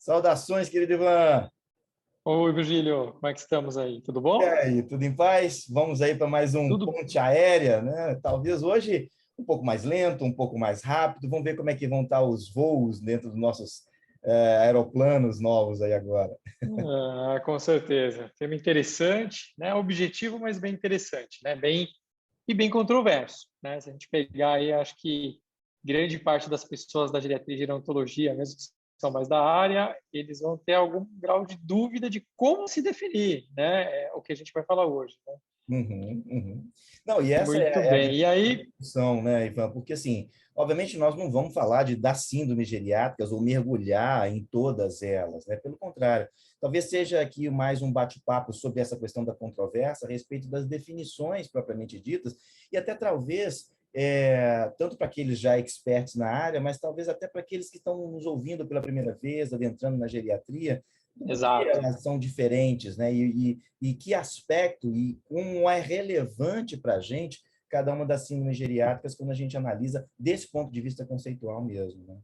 Saudações, querido Ivan. Oi, Virgílio, como é que estamos aí? Tudo E bom? aí, tudo em paz? Vamos aí para mais um Tudo. ponte aérea, né? Talvez hoje um pouco mais lento, um pouco mais rápido. Vamos ver como é que vão estar os voos dentro dos nossos aeroplanos novos aí agora. Com certeza. Tema interessante, né? Objetivo, mas bem interessante, né? Bem controverso, né? Se a gente pegar aí, acho que grande parte das pessoas da geriatria e gerontologia, mesmo que são mais da área, eles vão ter algum grau de dúvida de como se definir, né? É o que a gente vai falar hoje, né? Uhum, uhum. Não, e essa Muito é a bem. grande E aí, discussão, né, Ivan? Porque, assim, obviamente nós não vamos falar das síndromes geriátricas ou mergulhar em todas elas, né? Pelo contrário, talvez seja aqui mais um bate-papo sobre essa questão da controvérsia a respeito das definições propriamente ditas e até talvez, tanto para aqueles já experts na área, mas talvez até para aqueles que estão nos ouvindo pela primeira vez, adentrando na geriatria, por que exato. elas são diferentes, né? E que aspecto e como é relevante para a gente cada uma das síndromes geriátricas quando a gente analisa desse ponto de vista conceitual mesmo, né?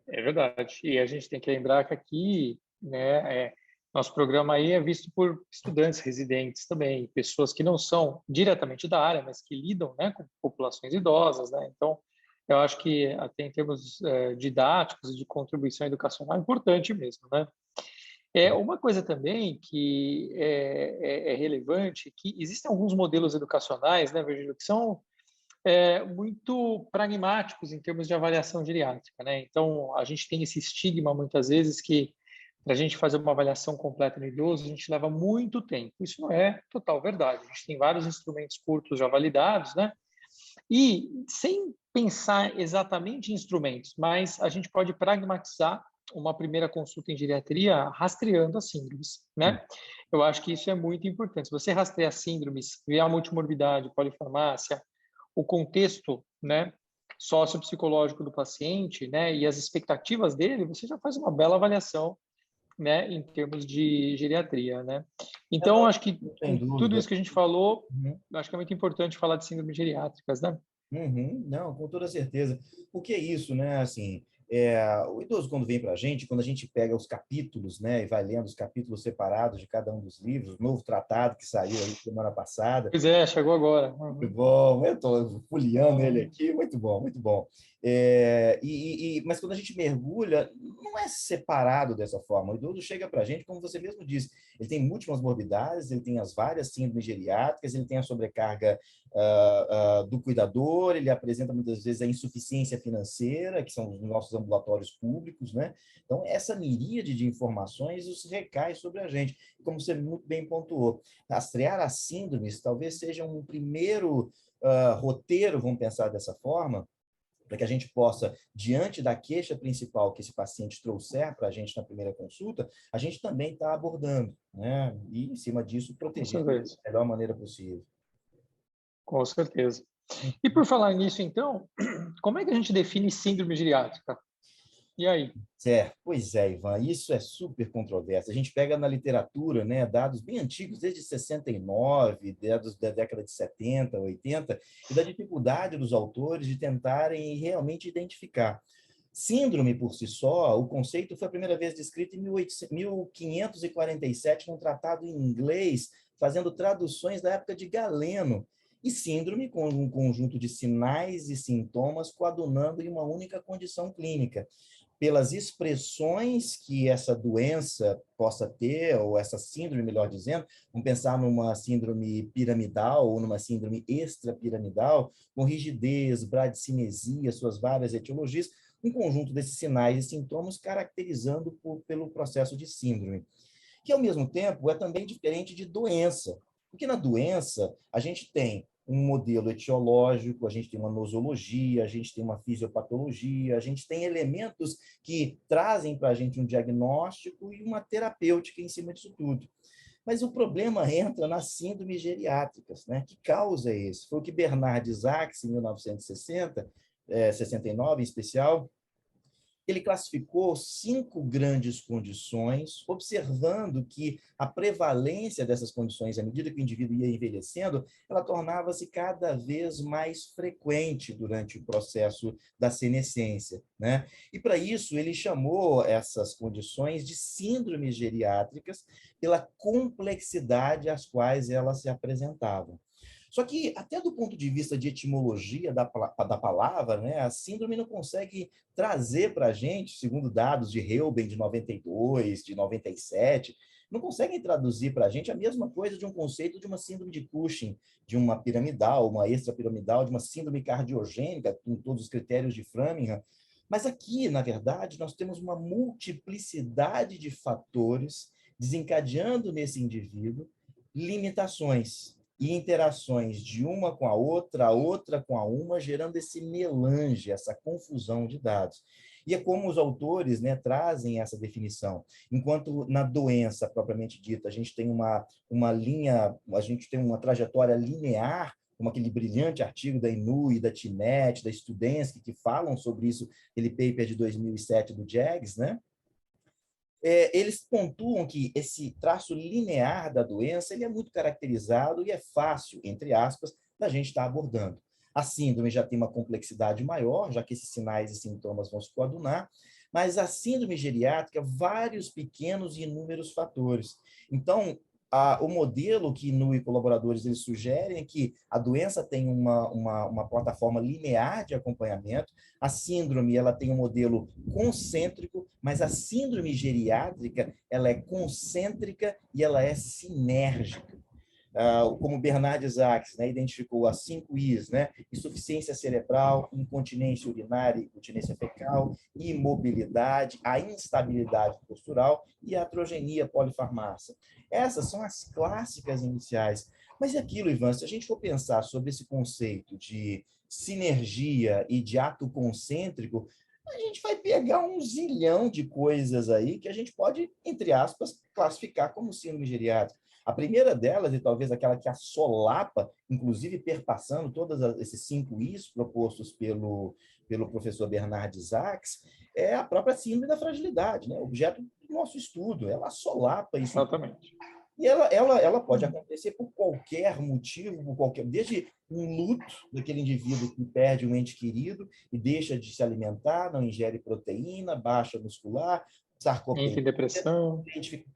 É verdade. E a gente tem que lembrar que aqui, né, nosso programa aí é visto por estudantes residentes também, pessoas que não são diretamente da área, mas que lidam, né, com populações idosas, né? Então, eu acho que até em termos didáticos e de contribuição educacional é importante mesmo, né? É uma coisa também que é relevante, que existem alguns modelos educacionais, né, Virgílio, que são muito pragmáticos em termos de avaliação geriátrica, né? Então, a gente tem esse estigma muitas vezes que para a gente fazer uma avaliação completa no idoso, a gente leva muito tempo. Isso não é total verdade. A gente tem vários instrumentos curtos já validados, né? E sem pensar exatamente em instrumentos, mas a gente pode pragmatizar uma primeira consulta em geriatria rastreando as síndromes, né? Eu acho que isso é muito importante. Se você rastrear síndromes, ver a multimorbidade, polifarmácia, o contexto, né, sociopsicológico do paciente, né, e as expectativas dele, você já faz uma bela avaliação, né, em termos de geriatria, né? Então, Não, acho que não tem com tudo dúvida. isso que a gente falou, Uhum. acho que é muito importante falar de síndromes geriátricas, né? Uhum, não, com toda certeza. O que é isso, né? Assim, o idoso, quando vem para a gente, quando a gente pega os capítulos, né, e vai lendo os capítulos separados de cada um dos livros, o novo tratado que saiu aí semana passada. Pois é, chegou agora. Muito Uhum. bom, eu estou folheando ele Uhum. aqui, muito bom, muito bom. Mas quando a gente mergulha, não é separado dessa forma. O idoso chega para a gente, como você mesmo disse, ele tem múltiplas morbidades, ele tem as várias síndromes geriátricas, ele tem a sobrecarga do cuidador, ele apresenta muitas vezes a insuficiência financeira, que são os nossos ambulatórios públicos, né? Então, essa miríade de informações, isso recai sobre a gente, como você muito bem pontuou. Rastrear as síndromes talvez seja um primeiro roteiro, vamos pensar dessa forma, para que a gente possa, diante da queixa principal que esse paciente trouxer para a gente na primeira consulta, a gente também está abordando, né? E, em cima disso, Com proteger da certeza, melhor maneira possível. com certeza. E por falar nisso, então, como é que a gente define síndrome geriátrica? E aí? Certo. Pois é, Ivan, isso é super controverso. A gente pega na literatura, né, dados bem antigos, desde 69, dados da década de 70, 80, e da dificuldade dos autores de tentarem realmente identificar. Síndrome por si só, o conceito foi a primeira vez descrito em 1547 num tratado em inglês, fazendo traduções da época de Galeno. E síndrome com um conjunto de sinais e sintomas coadunando em uma única condição clínica pelas expressões que essa doença possa ter, ou essa síndrome, melhor dizendo, vamos pensar numa síndrome piramidal ou numa síndrome extrapiramidal, com rigidez, bradicinesia, suas várias etiologias, um conjunto desses sinais e sintomas caracterizando pelo processo de síndrome, que ao mesmo tempo é também diferente de doença, porque na doença a gente tem um modelo etiológico, a gente tem uma nosologia, a gente tem uma fisiopatologia, a gente tem elementos que trazem para a gente um diagnóstico e uma terapêutica em cima disso tudo. Mas o problema entra nas síndromes geriátricas, né? Que causa é esse? Foi o que Bernard Isaacs, em 1960, 69 em especial, Ele classificou 5 grandes condições, observando que a prevalência dessas condições, à medida que o indivíduo ia envelhecendo, ela tornava-se cada vez mais frequente durante o processo da senescência, né? E para isso ele chamou essas condições de síndromes geriátricas pela complexidade às quais elas se apresentavam. Só que, até do ponto de vista de etimologia da palavra, né, a síndrome não consegue trazer para a gente, segundo dados de Reuben de 92, de 97, não conseguem traduzir para a gente a mesma coisa de um conceito de uma síndrome de Cushing, de uma piramidal, uma extrapiramidal, de uma síndrome cardiogênica, com todos os critérios de Framingham. Mas aqui, na verdade, nós temos uma multiplicidade de fatores desencadeando nesse indivíduo limitações e interações de uma com a outra com a uma, gerando esse melange, essa confusão de dados. E é como os autores, né, trazem essa definição. Enquanto na doença propriamente dita, a gente tem uma linha, a gente tem uma trajetória linear, como aquele brilhante artigo da Inouye, da Tinet, da Studensky, que falam sobre isso, aquele paper de 2007 do Jaggs, né? Eles pontuam que esse traço linear da doença ele é muito caracterizado e é fácil, entre aspas, da gente estar abordando. A síndrome já tem uma complexidade maior, já que esses sinais e sintomas vão se coadunar, mas a síndrome geriátrica, vários pequenos e inúmeros fatores. Então, o modelo que Inouye e colaboradores eles sugerem é que a doença tem uma plataforma linear de acompanhamento, a síndrome ela tem um modelo concêntrico, mas a síndrome geriátrica ela é concêntrica e ela é sinérgica. Como Bernard Isaacs, né, identificou as 5 Is, né? Insuficiência cerebral, incontinência urinária e incontinência fecal, imobilidade, a instabilidade postural e a atrogenia polifarmácia. Essas são as clássicas iniciais. Mas é aquilo, Ivan, se a gente for pensar sobre esse conceito de sinergia e de ato concêntrico, a gente vai pegar um zilhão de coisas aí que a gente pode, entre aspas, classificar como síndrome geriátrica. A primeira delas, e talvez aquela que assolapa, inclusive perpassando todos esses 5 Is propostos pelo professor Bernard Isaacs, é a própria síndrome da fragilidade, né? Objeto do nosso estudo. Ela assolapa isso. Exatamente. E ela pode acontecer por qualquer motivo, desde um luto daquele indivíduo que perde um ente querido e deixa de se alimentar, não ingere proteína, baixa muscular, sarcopenia. Entra em depressão.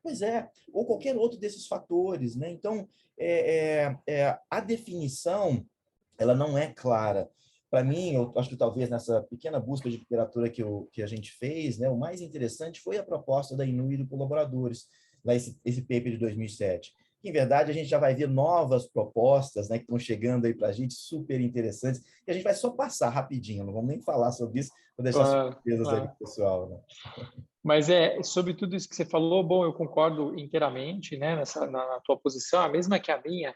Pois é, ou qualquer outro desses fatores, né? Então, a definição, ela não é clara. Para mim, eu acho que talvez nessa pequena busca de literatura que a gente fez, né, o mais interessante foi a proposta da Inouye e dos colaboradores, lá esse paper de 2007. Em verdade, a gente já vai ver novas propostas, né, que estão chegando aí para a gente, super interessantes, e a gente vai só passar rapidinho, não vamos nem falar sobre isso, vou deixar surpresas aí para o pessoal. Né? Mas sobre tudo isso que você falou, bom, eu concordo inteiramente, né, na tua posição, a mesma que a minha.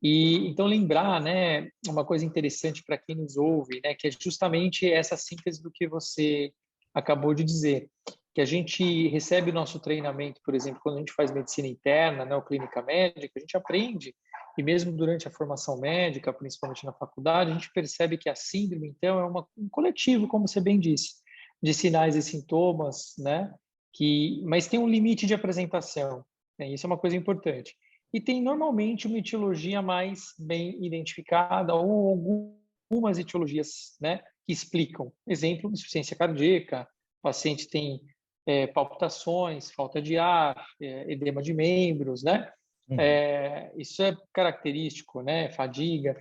E então lembrar, né, uma coisa interessante para quem nos ouve, né, que é justamente essa síntese do que você acabou de dizer, que a gente recebe o nosso treinamento, por exemplo, quando a gente faz medicina interna, né, ou clínica médica, a gente aprende, e mesmo durante a formação médica, principalmente na faculdade, a gente percebe que a síndrome, então, é um coletivo, como você bem disse, de sinais e sintomas, né, mas tem um limite de apresentação, né, isso é uma coisa importante. E tem normalmente uma etiologia mais bem identificada ou algumas etiologias, né, que explicam. Exemplo, insuficiência cardíaca, o paciente tem palpitações, falta de ar, edema de membros, né? Isso é característico, né? Fadiga,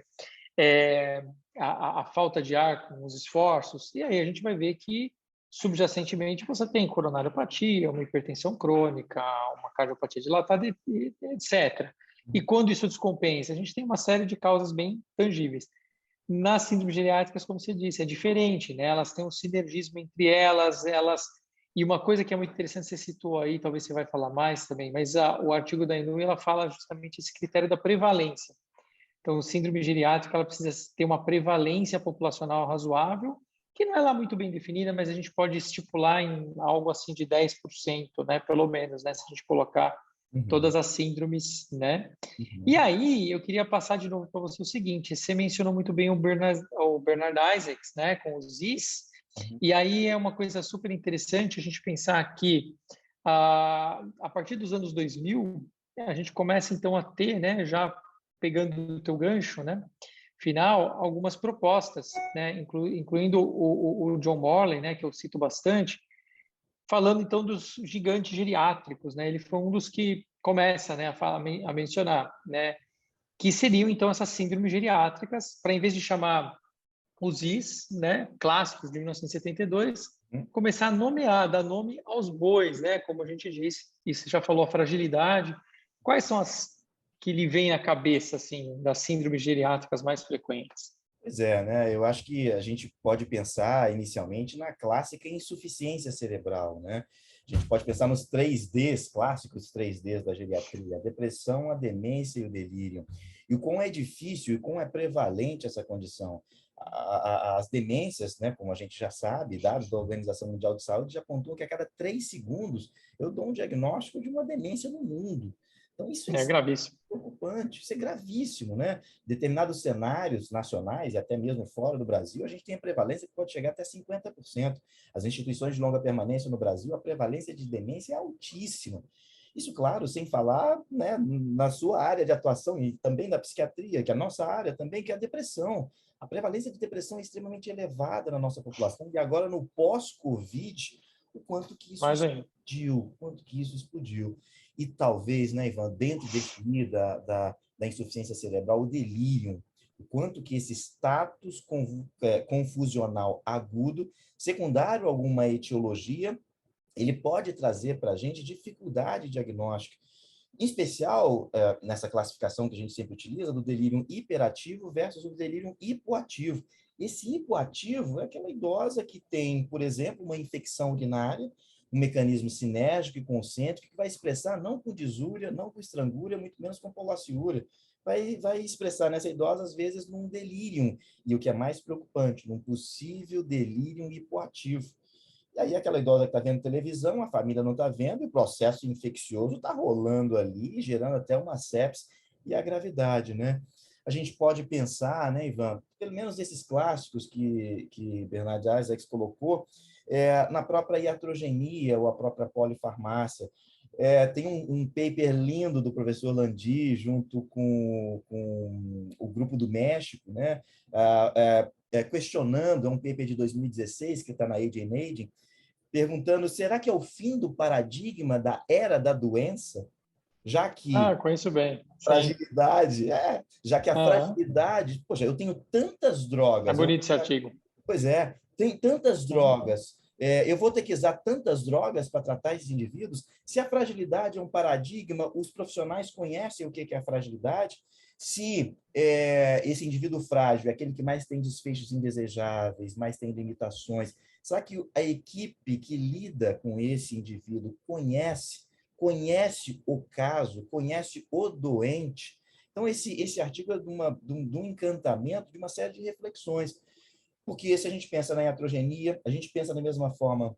a falta de ar com os esforços. E aí a gente vai ver que subjacentemente você tem coronariopatia, uma hipertensão crônica, uma cardiopatia dilatada, etc. E quando isso descompensa, a gente tem uma série de causas bem tangíveis. Nas síndromes geriátricas, como você disse, é diferente, né? Elas têm um sinergismo entre elas. E uma coisa que é muito interessante, você citou aí, talvez você vai falar mais também, mas o artigo da Inouye, ela fala justamente esse critério da prevalência. Então, síndrome geriátrica, ela precisa ter uma prevalência populacional razoável, que não é lá muito bem definida, mas a gente pode estipular em algo assim de 10%, né, pelo menos, né, se a gente colocar todas as síndromes, né? E aí, eu queria passar de novo para você o seguinte, você mencionou muito bem o Bernard Isaacs, né, com os Is, Uhum. E aí é uma coisa super interessante a gente pensar que, a partir dos anos 2000, a gente começa, então, a ter, né, já pegando o teu gancho, né, final, algumas propostas, né, incluindo o John Morley, né, que eu cito bastante, falando, então, dos gigantes geriátricos, né, ele foi um dos que começa, né, a mencionar, né, que seriam, então, essas síndromes geriátricas, para, em vez de chamar os Is, né, clássicos de 1972, Uhum. começar a nomear, dar nome aos bois, né, como a gente disse, e você já falou a fragilidade. Quais são as que lhe vêm à cabeça, assim, das síndromes geriátricas mais frequentes? Pois é, né? Eu acho que a gente pode pensar inicialmente na clássica insuficiência cerebral, né? A gente pode pensar nos 3Ds, clássicos 3Ds da geriatria, a depressão, a demência e o delírio. E o quão é difícil e quão é prevalente essa condição. As demências, né, como a gente já sabe, dados da Organização Mundial de Saúde já apontam que a cada 3 segundos eu dou um diagnóstico de uma demência no mundo. Então, isso é É gravíssimo. preocupante, isso é gravíssimo, né? Determinados cenários nacionais e até mesmo fora do Brasil, a gente tem a prevalência que pode chegar até 50%. As instituições de longa permanência no Brasil, a prevalência de demência é altíssima. Isso, claro, sem falar, né, na sua área de atuação e também da psiquiatria, que é a nossa área também, que é a depressão. A prevalência de depressão é extremamente elevada na nossa população e agora no pós-Covid, o quanto que isso Mais ainda. explodiu, o quanto que isso explodiu. E talvez, né, Ivan, dentro desse da insuficiência cerebral, o delírio, o quanto que esse status confusional agudo, secundário a alguma etiologia, ele pode trazer para a gente dificuldade diagnóstica. Em especial, nessa classificação que a gente sempre utiliza, do delírio hiperativo versus o delírio hipoativo. Esse hipoativo é aquela idosa que tem, por exemplo, uma infecção urinária, um mecanismo sinérgico e concêntrico que vai expressar não com disúria, não com estrangúria, muito menos com polaciúria. Vai expressar nessa idosa, às vezes, num delírio, e o que é mais preocupante, num possível delírio hipoativo. E aí aquela idosa que está vendo televisão, a família não está vendo, e o processo infeccioso está rolando ali, gerando até uma sepse e a gravidade, né? A gente pode pensar, né, Ivan, pelo menos esses clássicos que Bernard Isaacs colocou, na própria iatrogenia ou a própria polifarmácia. Tem um paper lindo do professor Landi, junto com o grupo do México, né? Questionando, é um paper de 2016 que está na Age and Aging, perguntando: será que é o fim do paradigma da era da doença? Já que Conheço bem. Sim. fragilidade, já que a Aham. fragilidade, poxa, eu tenho tantas É drogas, bonito esse artigo. pois é, tem tantas Sim. drogas, eu vou ter que usar tantas drogas para tratar esses indivíduos. Se a fragilidade é um paradigma, os profissionais conhecem o que é a fragilidade. Se esse indivíduo frágil é aquele que mais tem desfechos indesejáveis, mais tem limitações, será que a equipe que lida com esse indivíduo conhece o caso, conhece o doente? Então, esse artigo é de um encantamento, de uma série de reflexões. Porque se a gente pensa na iatrogenia, a gente pensa da mesma forma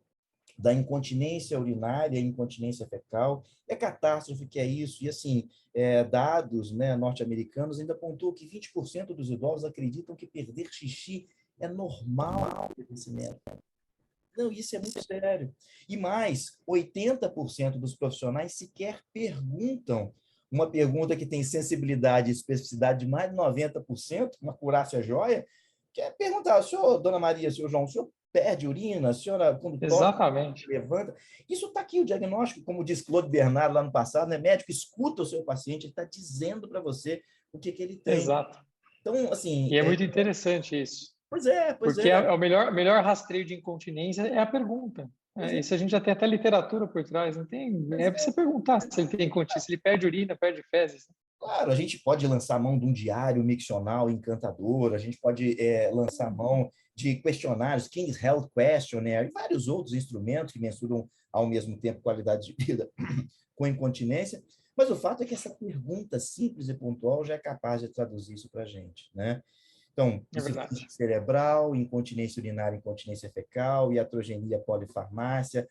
da incontinência urinária, incontinência fecal, catástrofe que é isso. E, assim, dados, né, norte-americanos ainda apontou que 20% dos idosos acreditam que perder xixi é normal no envelhecimento. Não, isso é muito sério. E mais, 80% dos profissionais sequer perguntam uma pergunta que tem sensibilidade e especificidade de mais de 90%, uma curácia joia, que é perguntar: senhor, dona Maria, senhor João, o senhor perde urina? A senhora, quando tosse, Exatamente. levanta? Isso está aqui, o diagnóstico, como diz Claude Bernard lá no passado, né? Médico, escuta o seu paciente, ele está dizendo para você o que ele tem. Exato. Então, assim, E é muito interessante isso. pois Porque é, o melhor rastreio de incontinência é a pergunta. pois é, Isso a gente já tem até literatura por trás, não tem? pois É para é. você perguntar se ele tem incontinência, se ele perde urina, perde fezes. Claro, a gente pode lançar a mão de um diário miccional encantador, a gente pode lançar a mão de questionários, King's Health Questionnaire, e vários outros instrumentos que mensuram ao mesmo tempo qualidade de vida com incontinência, mas o fato é que essa pergunta simples e pontual já é capaz de traduzir isso para a gente, né? Então, É verdade. insuficiência cerebral, incontinência urinária, incontinência fecal, iatrogenia, polifarmácia,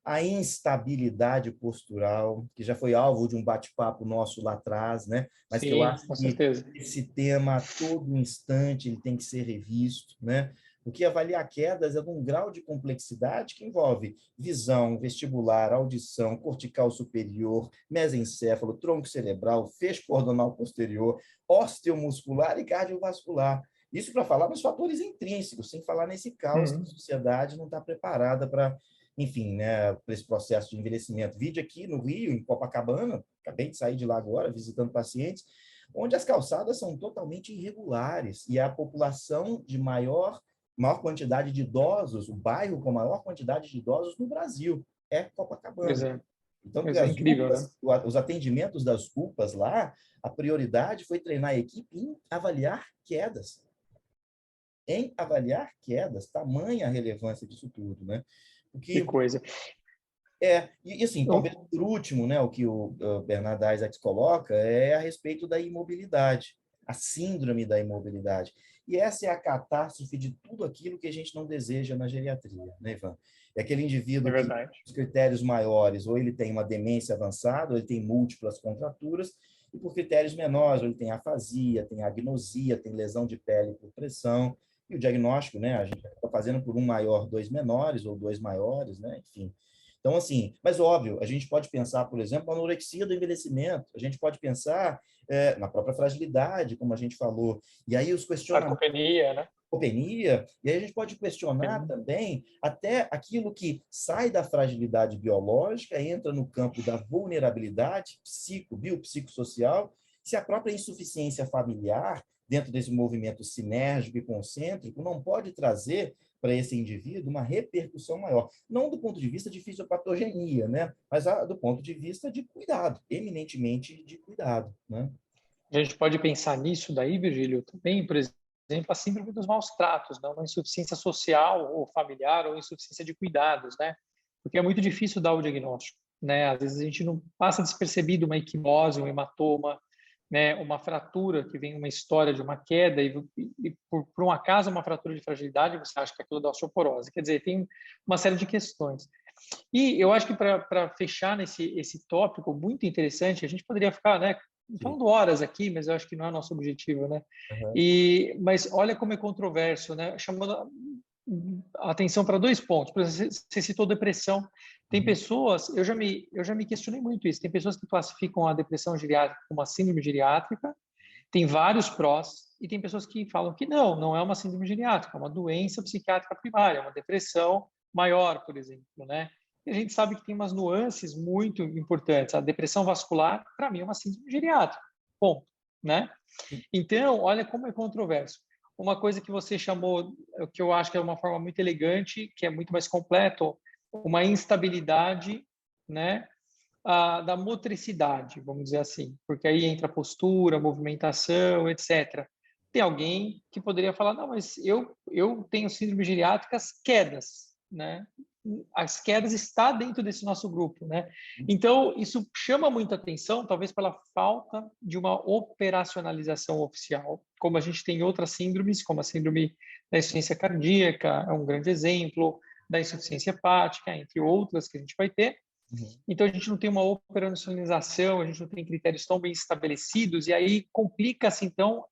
a instabilidade postural, que já foi alvo de um bate-papo nosso lá atrás, né? Mas que eu Sim, acho com que certeza. esse tema, a todo instante, ele tem que ser revisto, né? Porque avaliar quedas é de um grau de complexidade que envolve visão, vestibular, audição, cortical superior, mesencéfalo, tronco cerebral, feixe cordonal posterior, osteomuscular e cardiovascular. Isso para falar nos fatores intrínsecos, sem falar nesse caos que a Uhum. sociedade não está preparada para, enfim, né, para esse processo de envelhecimento. Vídeo aqui no Rio, em Copacabana, acabei de sair de lá agora, visitando pacientes, onde as calçadas são totalmente irregulares e a população de maior quantidade de idosos, o bairro com a maior quantidade de idosos no Brasil é Pois Copacabana. é, Então, pois é as incrível, né? UPAs, os atendimentos das UPAs lá, a prioridade foi treinar a equipe em avaliar quedas, tamanha a relevância disso tudo, né? Que Porque coisa. e assim, talvez Eu, por último, né, o que o Bernard Isaacs coloca é a respeito da imobilidade, a síndrome da imobilidade. E essa é a catástrofe de tudo aquilo que a gente não deseja na geriatria, né, Ivan? É aquele é indivíduo que, verdade. os critérios maiores, ou ele tem uma demência avançada, ou ele tem múltiplas contraturas, e por critérios menores, ou ele tem afasia, tem agnosia, tem lesão de pele por pressão, e o diagnóstico, né, a gente está fazendo por um maior, dois menores, ou dois maiores, né, enfim. Então, assim, mas óbvio, a gente pode pensar, por exemplo, na anorexia do envelhecimento, a gente pode pensar na própria fragilidade, como a gente falou, e aí os questionamentos, Sarcopenia, né? openia, e aí a gente pode questionar Sarcopenia. também até aquilo que sai da fragilidade biológica, entra no campo da vulnerabilidade biopsicossocial, se a própria insuficiência familiar, dentro desse movimento sinérgico e concêntrico, não pode trazer para esse indivíduo uma repercussão maior. Não do ponto de vista de fisiopatogenia, né? Mas do ponto de vista de cuidado, eminentemente de cuidado, né? A gente pode pensar nisso daí, Virgílio, também, por exemplo, a síndrome dos maus tratos, né? Uma insuficiência social ou familiar ou insuficiência de cuidados, né? Porque é muito difícil dar o diagnóstico, né? Às vezes a gente não passa despercebido uma equimose, um hematoma, né? Uma fratura que vem uma história de uma queda e por um acaso uma fratura de fragilidade, você acha que aquilo é da osteoporose. Quer dizer, tem uma série de questões. E eu acho que para fechar esse tópico muito interessante, a gente poderia ficar, né, Sim. falando horas aqui, mas eu acho que não é nosso objetivo, né? Uhum. Mas olha como é controverso, né? Chamando a atenção para dois pontos. Por exemplo, você citou depressão. Tem Uhum. pessoas, eu já me questionei muito isso. Tem pessoas que classificam a depressão geriátrica como uma síndrome geriátrica. Tem vários prós e tem pessoas que falam que não é uma síndrome geriátrica, é uma doença psiquiátrica primária, é uma depressão maior, por exemplo, né? E a gente sabe que tem umas nuances muito importantes. A depressão vascular, para mim, é uma síndrome geriátrica. Ponto, né? Então, olha como é controverso. Uma coisa que você chamou, que eu acho que é uma forma muito elegante, que é muito mais completo, uma instabilidade, né, da motricidade, vamos dizer assim, porque aí entra postura, movimentação, etc. Tem alguém que poderia falar, não, mas eu tenho síndrome geriátricas quedas, né? As quedas está dentro desse nosso grupo, né? Então, isso chama muita atenção, talvez pela falta de uma operacionalização oficial, como a gente tem outras síndromes, como a síndrome da insuficiência cardíaca, é um grande exemplo, da insuficiência hepática, entre outras que a gente vai ter. Uhum. Então, a gente não tem uma operacionalização, a gente não tem critérios tão bem estabelecidos, e aí complica-se, então,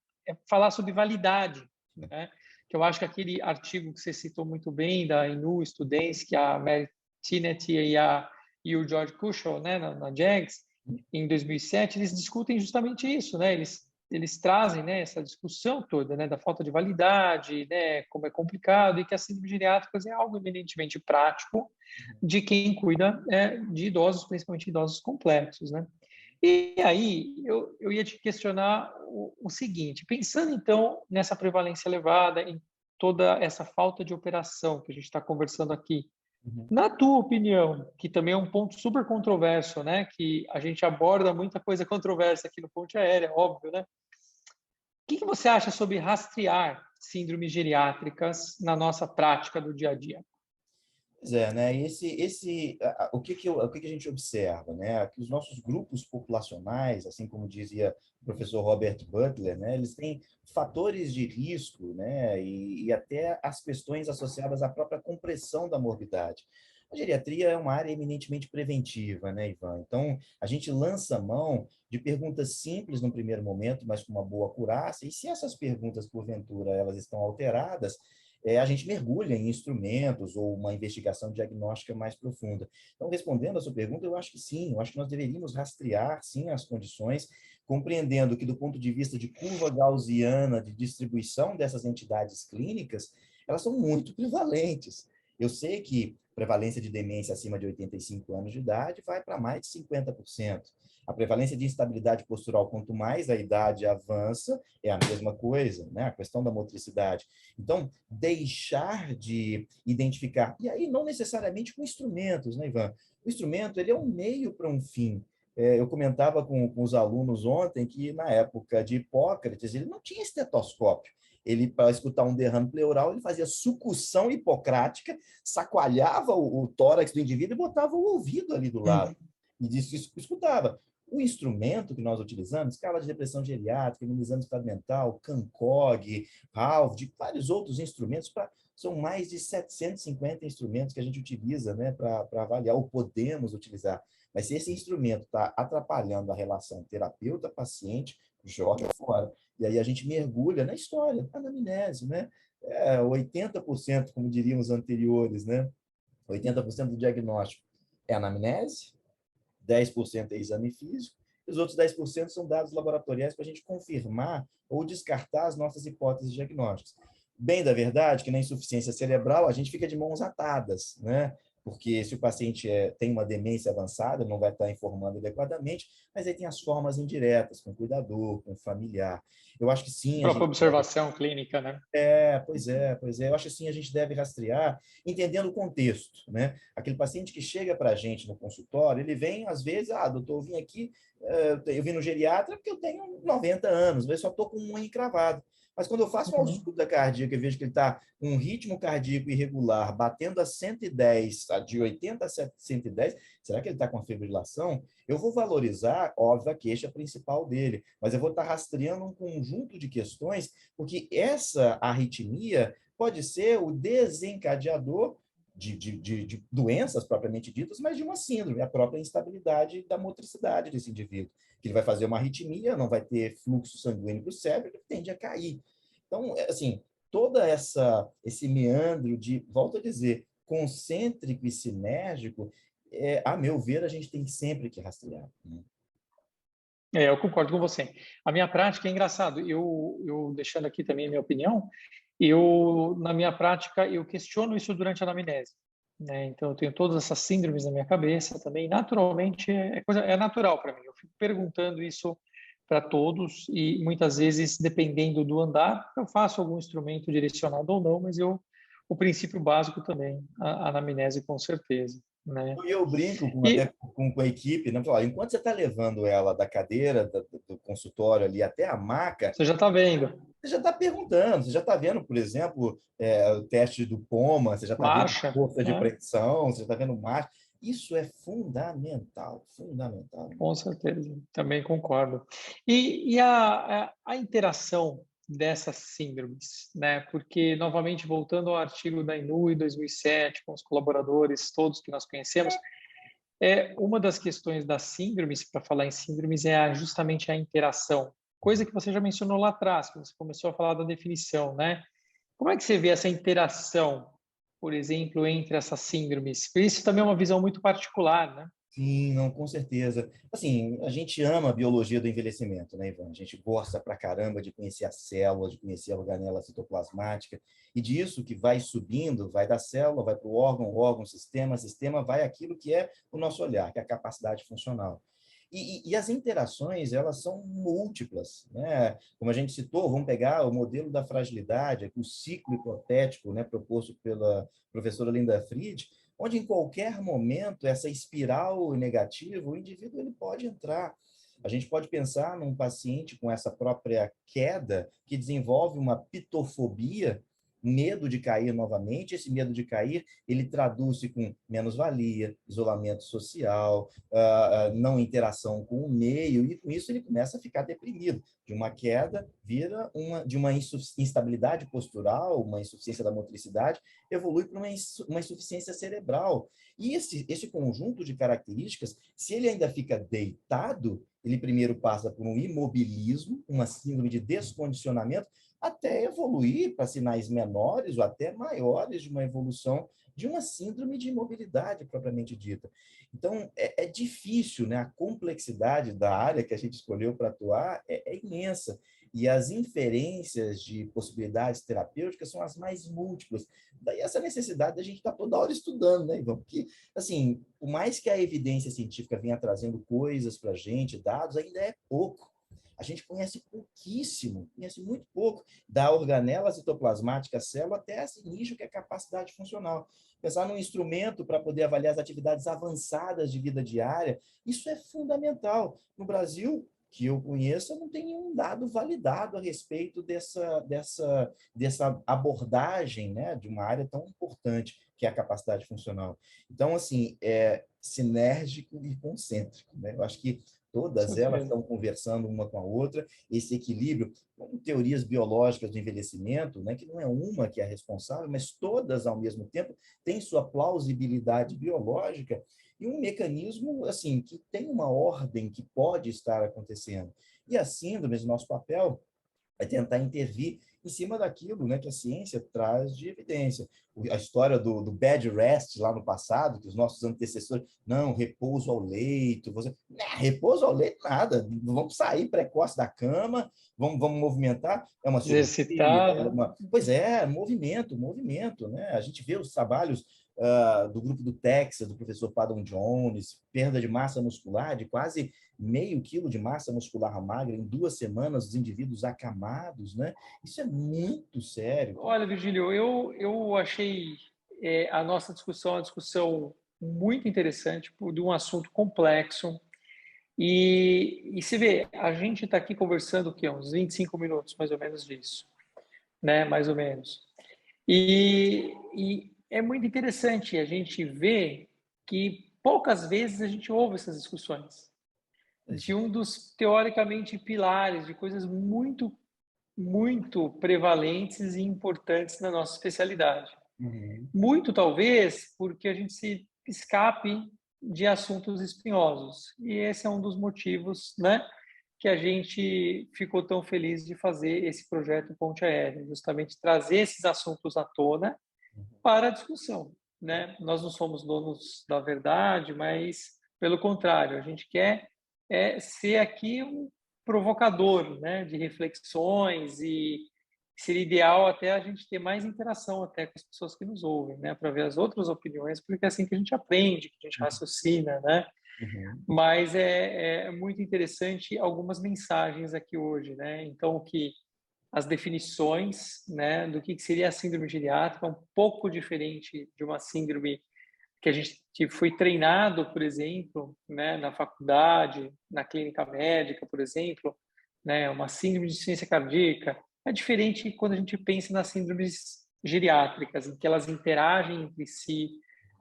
falar sobre validade, né? Que eu acho que aquele artigo que você citou muito bem, da Inu Students, que a Mary Tinnett e o George Cushel, né, na JAGS, em 2007, eles discutem justamente isso, né? Eles trazem, né, essa discussão toda, né, da falta de validade, né, como é complicado, e que as síndromes geriátricas é algo eminentemente prático de quem cuida de idosos, principalmente idosos complexos, né? E aí, eu ia te questionar o seguinte, pensando então nessa prevalência elevada, em toda essa falta de operação que a gente está conversando aqui, Uhum. na tua opinião, que também é um ponto super controverso, né? Que a gente aborda muita coisa controversa aqui no Ponte Aérea, óbvio, né? O que você acha sobre rastrear síndromes geriátricas na nossa prática do dia a dia? Pois é, né? O que que a gente observa, né? Que os nossos grupos populacionais, assim como dizia o professor Robert Butler, né? Eles têm fatores de risco, né? E até as questões associadas à própria compressão da morbidade. A geriatria é uma área eminentemente preventiva, né, Ivan? Então, a gente lança mão de perguntas simples no primeiro momento, mas com uma boa acurácia, e se essas perguntas, porventura, elas estão alteradas, a gente mergulha em instrumentos ou uma investigação diagnóstica mais profunda. Então, respondendo a sua pergunta, eu acho que sim, eu acho que nós deveríamos rastrear, sim, as condições, compreendendo que, do ponto de vista de curva gaussiana de distribuição dessas entidades clínicas, elas são muito prevalentes. Eu sei que prevalência de demência acima de 85 anos de idade vai para mais de 50%. A prevalência de instabilidade postural, quanto mais a idade avança, é a mesma coisa, né? A questão da motricidade. Então, deixar de identificar, e aí não necessariamente com instrumentos, né, Ivan? O instrumento, ele é um meio para um fim. Eu comentava com os alunos ontem que, na época de Hipócrates, ele não tinha estetoscópio. Ele, para escutar um derrame pleural, ele fazia sucção hipocrática, sacoalhava o tórax do indivíduo e botava o ouvido ali do lado. E disso escutava. O instrumento que nós utilizamos, escala de depressão geriátrica, minimizando estado mental, CANCOG, RALV, vários outros instrumentos, são mais de 750 instrumentos que a gente utiliza, né, para avaliar, ou podemos utilizar. Mas se esse instrumento está atrapalhando a relação terapeuta-paciente, joga fora. E aí a gente mergulha na história, na anamnese, né? 80%, como diriam os anteriores, né? 80% do diagnóstico é anamnese, 10% é exame físico, e os outros 10% são dados laboratoriais para a gente confirmar ou descartar as nossas hipóteses diagnósticas. Bem da verdade que na insuficiência cerebral a gente fica de mãos atadas, né? Porque se o paciente tem uma demência avançada, não vai estar informando adequadamente, mas aí tem as formas indiretas, com o cuidador, com o familiar. Eu acho que A sim, a própria gente observação clínica, né? pois é. Eu acho assim, a gente deve rastrear, entendendo o contexto, né? Aquele paciente que chega para a gente no consultório, ele vem, às vezes, doutor, eu vim aqui, eu vim no geriatra porque eu tenho 90 anos, eu só estou com um encravado. Mas quando eu faço uma ausculta cardíaca e vejo que ele está com um ritmo cardíaco irregular, batendo a 110, de 80 a 110, será que ele está com a fibrilação? Eu vou valorizar, óbvio, a queixa principal dele, mas eu vou estar rastreando um conjunto de questões porque essa arritmia pode ser o desencadeador de doenças propriamente ditas, mas de uma síndrome, a própria instabilidade da motricidade desse indivíduo. Que ele vai fazer uma arritmia, não vai ter fluxo sanguíneo para o cérebro, ele tende a cair. Então, assim, esse meandro de, volto a dizer, concêntrico e sinérgico, a meu ver, a gente tem sempre que rastrear, né? Eu concordo com você. A minha prática é engraçado. Eu deixando aqui também a minha opinião, na minha prática, eu questiono isso durante a anamnese, né? Então, eu tenho todas essas síndromes na minha cabeça também. Naturalmente, é natural para mim. Eu fico perguntando isso para todos e muitas vezes, dependendo do andar, eu faço algum instrumento direcionado ou não, mas o princípio básico também, a anamnese com certeza, né? E eu brinco até E com a equipe, né? Falar, enquanto você está levando ela da cadeira, do consultório ali até a maca, você já está vendo, você já está perguntando, você já está vendo, por exemplo, o teste do POMA, você já está vendo marcha, força de né? pressão, você já está vendo marcha. Isso é fundamental, fundamental. Com certeza, também concordo. E a interação dessas síndromes, né? Porque, novamente, voltando ao artigo da INU em 2007, com os colaboradores todos que nós conhecemos, uma das questões das síndromes, para falar em síndromes, justamente a interação, coisa que você já mencionou lá atrás, quando você começou a falar da definição, né? Como é que você vê essa interação, por exemplo, entre essas síndromes? Porque isso também é uma visão muito particular, né? Sim, não, com certeza. Assim, a gente ama a biologia do envelhecimento, né, Ivan? A gente gosta pra caramba de conhecer as células, de conhecer a organela citoplasmática, e disso que vai subindo, vai da célula, vai para o órgão, sistema, vai aquilo que é o nosso olhar, que é a capacidade funcional. E as interações, elas são múltiplas, né? Como a gente citou, vamos pegar o modelo da fragilidade, o ciclo hipotético, né, proposto pela professora Linda Fried, onde em qualquer momento essa espiral negativa, o indivíduo ele pode entrar. A gente pode pensar num paciente com essa própria queda que desenvolve uma pitofobia, medo de cair novamente. Esse medo de cair, ele traduz-se com menos-valia, isolamento social, não interação com o meio, e com isso ele começa a ficar deprimido. De uma queda, vira de uma instabilidade postural, uma insuficiência da motricidade, evolui para uma insuficiência cerebral. E esse conjunto de características, se ele ainda fica deitado, ele primeiro passa por um imobilismo, uma síndrome de descondicionamento, até evoluir para sinais menores ou até maiores de uma evolução de uma síndrome de imobilidade propriamente dita. Então, é difícil, né? A complexidade da área que a gente escolheu para atuar é imensa. E as inferências de possibilidades terapêuticas são as mais múltiplas. Daí essa necessidade da gente estar toda hora estudando, né, Ivan? Porque, assim, por mais que a evidência científica venha trazendo coisas para a gente, dados, ainda é pouco. A gente conhece pouquíssimo, conhece muito pouco, da organela citoplasmática célula até esse nicho que é capacidade funcional. Pensar num instrumento para poder avaliar as atividades avançadas de vida diária, isso é fundamental. No Brasil, que eu conheça, não tem nenhum dado validado a respeito dessa abordagem, né, de uma área tão importante que é a capacidade funcional. Então, assim, é sinérgico e concêntrico, né? Eu acho que todas elas estão conversando uma com a outra, esse equilíbrio, com teorias biológicas do envelhecimento, né, que não é uma que é responsável, mas todas, ao mesmo tempo, têm sua plausibilidade biológica e um mecanismo assim que tem uma ordem que pode estar acontecendo. E a síndrome, nosso papel é tentar intervir em cima daquilo, né, que a ciência traz de evidência. A história do bed rest lá no passado, que os nossos antecessores, não, repouso ao leito, repouso ao leito nada, vamos sair precoce da cama, vamos movimentar, é uma cirurgia, Exercitar, né? pois é, movimento, né? A gente vê os trabalhos do grupo do Texas, do professor Padon Jones, perda de massa muscular de quase meio quilo de massa muscular magra em 2 semanas, os indivíduos acamados, né? Isso é muito sério. Olha, Virgílio, eu achei a nossa discussão uma discussão muito interessante, de um assunto complexo. E se vê, a gente está aqui conversando o quê? Uns 25 minutos, mais ou menos disso, né? Mais ou menos. E é muito interessante a gente ver que poucas vezes a gente ouve essas discussões de um dos teoricamente pilares de coisas muito prevalentes e importantes na nossa especialidade. Uhum. Muito talvez porque a gente se escape de assuntos espinhosos. E esse é um dos motivos, né, que a gente ficou tão feliz de fazer esse projeto Ponte Aérea, justamente trazer esses assuntos à tona para a discussão, né? Nós não somos donos da verdade, mas pelo contrário, a gente quer ser aqui um provocador, né, de reflexões, e seria ideal até a gente ter mais interação até com as pessoas que nos ouvem, né, para ver as outras opiniões, porque é assim que a gente aprende, que a gente raciocina, né? Uhum. Mas é muito interessante algumas mensagens aqui hoje, né? Então, que as definições, né, do que seria a síndrome geriátrica, um pouco diferente de uma síndrome que a gente foi treinado, por exemplo, né, na faculdade, na clínica médica, por exemplo, né, uma síndrome de insuficiência cardíaca. É diferente quando a gente pensa nas síndromes geriátricas, em que elas interagem entre si,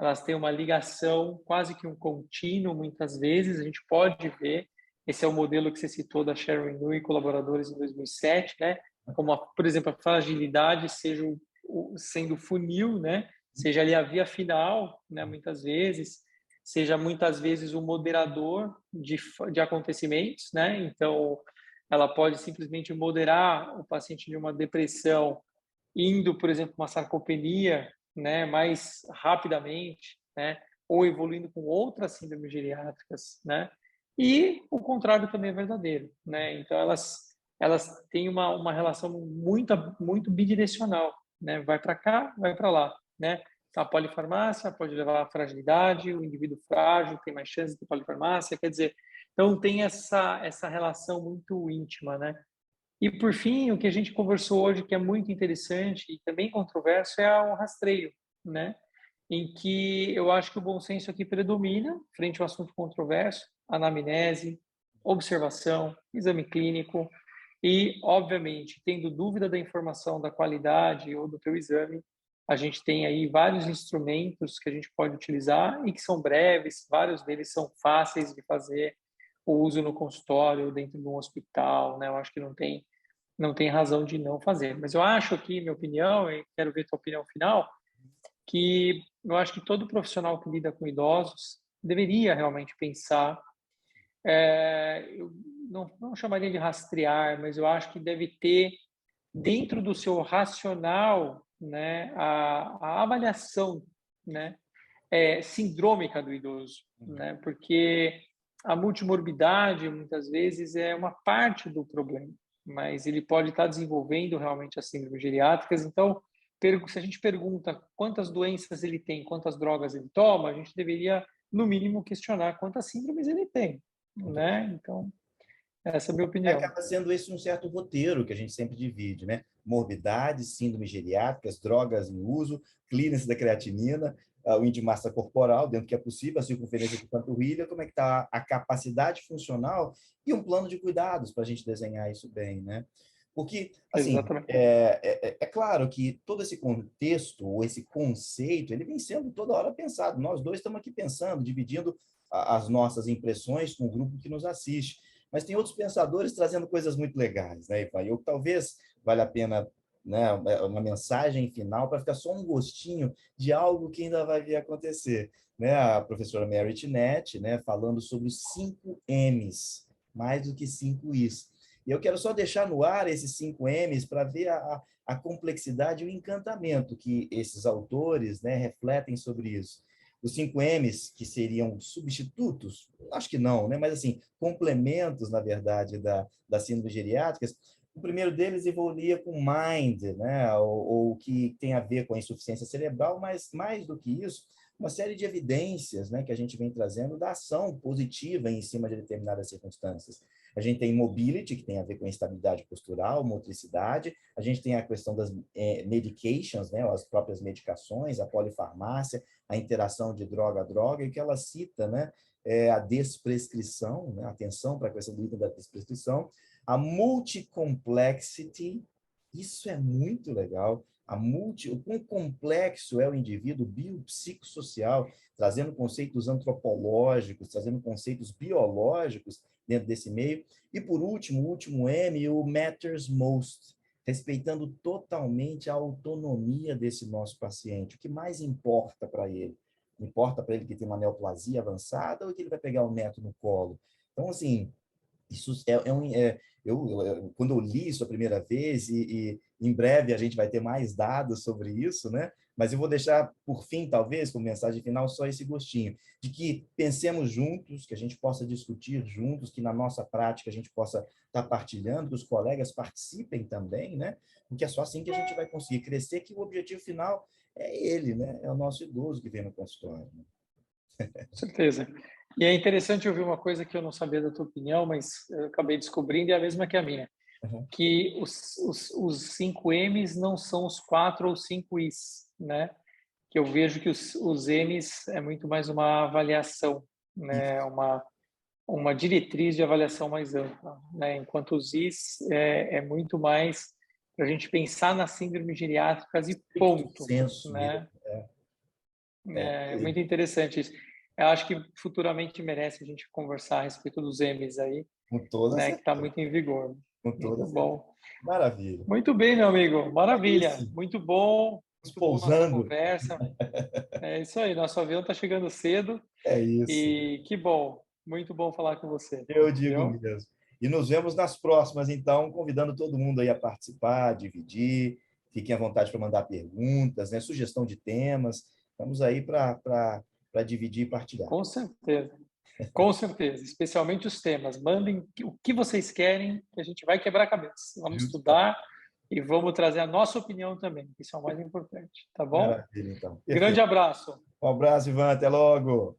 elas têm uma ligação, quase que um contínuo, muitas vezes, a gente pode ver, esse é o modelo que você citou da Sharon Inu e colaboradores em 2007, né, como, por exemplo, a fragilidade seja sendo funil, né, seja ali a via final, né, muitas vezes, seja muitas vezes o moderador de acontecimentos, né? Então, ela pode simplesmente moderar o paciente de uma depressão, indo, por exemplo, uma sarcopenia, né, mais rapidamente, né? Ou evoluindo com outras síndromes geriátricas, né? E o contrário também é verdadeiro, né? Então, elas têm uma relação muito bidirecional, né? Vai para cá, vai para lá, né? A polifarmácia pode levar à fragilidade, o indivíduo frágil tem mais chance de ter polifarmácia, quer dizer, então tem essa relação muito íntima, né? E por fim, o que a gente conversou hoje, que é muito interessante e também controverso, é o rastreio, né? Em que eu acho que o bom senso aqui predomina, frente ao assunto controverso, anamnese, observação, exame clínico, E, obviamente, tendo dúvida da informação, da qualidade ou do teu exame, a gente tem aí vários instrumentos que a gente pode utilizar e que são breves, vários deles são fáceis de fazer o uso no consultório, dentro de um hospital, né? Eu acho que não tem razão de não fazer. Mas eu acho aqui, minha opinião, e quero ver tua opinião final, que eu acho que todo profissional que lida com idosos deveria realmente pensar, eu não chamaria de rastrear, mas eu acho que deve ter dentro do seu racional, né, a avaliação, né, sindrômica do idoso, né, porque a multimorbidade muitas vezes é uma parte do problema, mas ele pode estar desenvolvendo realmente as síndromes geriátricas. Então, se a gente pergunta quantas doenças ele tem, quantas drogas ele toma, a gente deveria, no mínimo, questionar quantas síndromes ele tem, né? Então, essa é a minha opinião. Acaba sendo esse um certo roteiro que a gente sempre divide, né? Morbidades, síndromes geriátricas, drogas em uso, clearance da creatinina, o índice de massa corporal, dentro do que é possível, a circunferência de panturrilha, como é que está a capacidade funcional e um plano de cuidados para a gente desenhar isso bem, né? Porque, assim, Exatamente. é claro que todo esse contexto, ou esse conceito, ele vem sendo toda hora pensado. Nós dois estamos aqui pensando, dividindo as nossas impressões com o grupo que nos assiste. Mas tem outros pensadores trazendo coisas muito legais, né, Ivan? Eu talvez valha a pena, né, uma mensagem final para ficar só um gostinho de algo que ainda vai vir acontecer, né? A professora Merit Net, né, falando sobre os 5 M's, mais do que 5 Is. E eu quero só deixar no ar esses 5 M's para ver a complexidade e o encantamento que esses autores, né, refletem sobre isso. Os 5 M's, que seriam substitutos, acho que não, né? Mas assim, complementos, na verdade, da síndrome geriátricas. O primeiro deles evoluía com mind, né? Ou que tem a ver com a insuficiência cerebral, mas mais do que isso, uma série de evidências, né, que a gente vem trazendo da ação positiva em cima de determinadas circunstâncias. A gente tem mobility, que tem a ver com instabilidade postural, motricidade. A gente tem a questão das medications, né, as próprias medicações, a polifarmácia, a interação de droga a droga, e que ela cita, né, a desprescrição, né, atenção para a questão do item da desprescrição, a multicomplexity, isso é muito legal. O quão complexo é o indivíduo biopsicossocial, trazendo conceitos antropológicos, trazendo conceitos biológicos dentro desse meio. E, por último, o último M, o matters most, respeitando totalmente a autonomia desse nosso paciente. O que mais importa para ele? Importa para ele que tem uma neoplasia avançada ou que ele vai pegar o neto no colo? Então, assim, isso quando eu li isso a primeira vez, e em breve a gente vai ter mais dados sobre isso, né? Mas eu vou deixar, por fim, talvez, como mensagem final, só esse gostinho, de que pensemos juntos, que a gente possa discutir juntos, que na nossa prática a gente possa estar partilhando, que os colegas participem também, né? Porque é só assim que a gente vai conseguir crescer, que o objetivo final é ele, né? É o nosso idoso que vem no consultório. Né? Com certeza. E é interessante ouvir uma coisa que eu não sabia da tua opinião, mas eu acabei descobrindo e é a mesma que a minha, Uhum. que os 5 M's não são os 4 ou 5 Is, né? Que eu vejo que os M's é muito mais uma avaliação, né? Uma diretriz de avaliação mais ampla, né? Enquanto os Is é muito mais para a gente pensar nas síndromes geriátricas e Stricto ponto, senso mesmo. né? É muito interessante isso. Eu acho que futuramente merece a gente conversar a respeito dos M's aí, Com toda né, que está certeza. muito em vigor. Com toda Muito certeza. bom. Maravilha. Muito bem, meu amigo. É Maravilha. isso. Muito bom nossa Pousando. conversa. É isso aí. Nosso avião está chegando cedo É isso. e que bom. Muito bom falar com você. Eu digo Viu? mesmo. E nos vemos nas próximas, então, convidando todo mundo aí a participar, a dividir. Fiquem à vontade para mandar perguntas, né? Sugestão de temas. Estamos aí para dividir e partilhar. Com certeza. Com certeza. Especialmente os temas. Mandem o que vocês querem, que a gente vai quebrar a cabeça. Vamos Justo. estudar e vamos trazer a nossa opinião também. Isso é o mais importante. Tá bom? Maravilha, então. Grande Perfeito. abraço. Um abraço, Ivan. Até logo.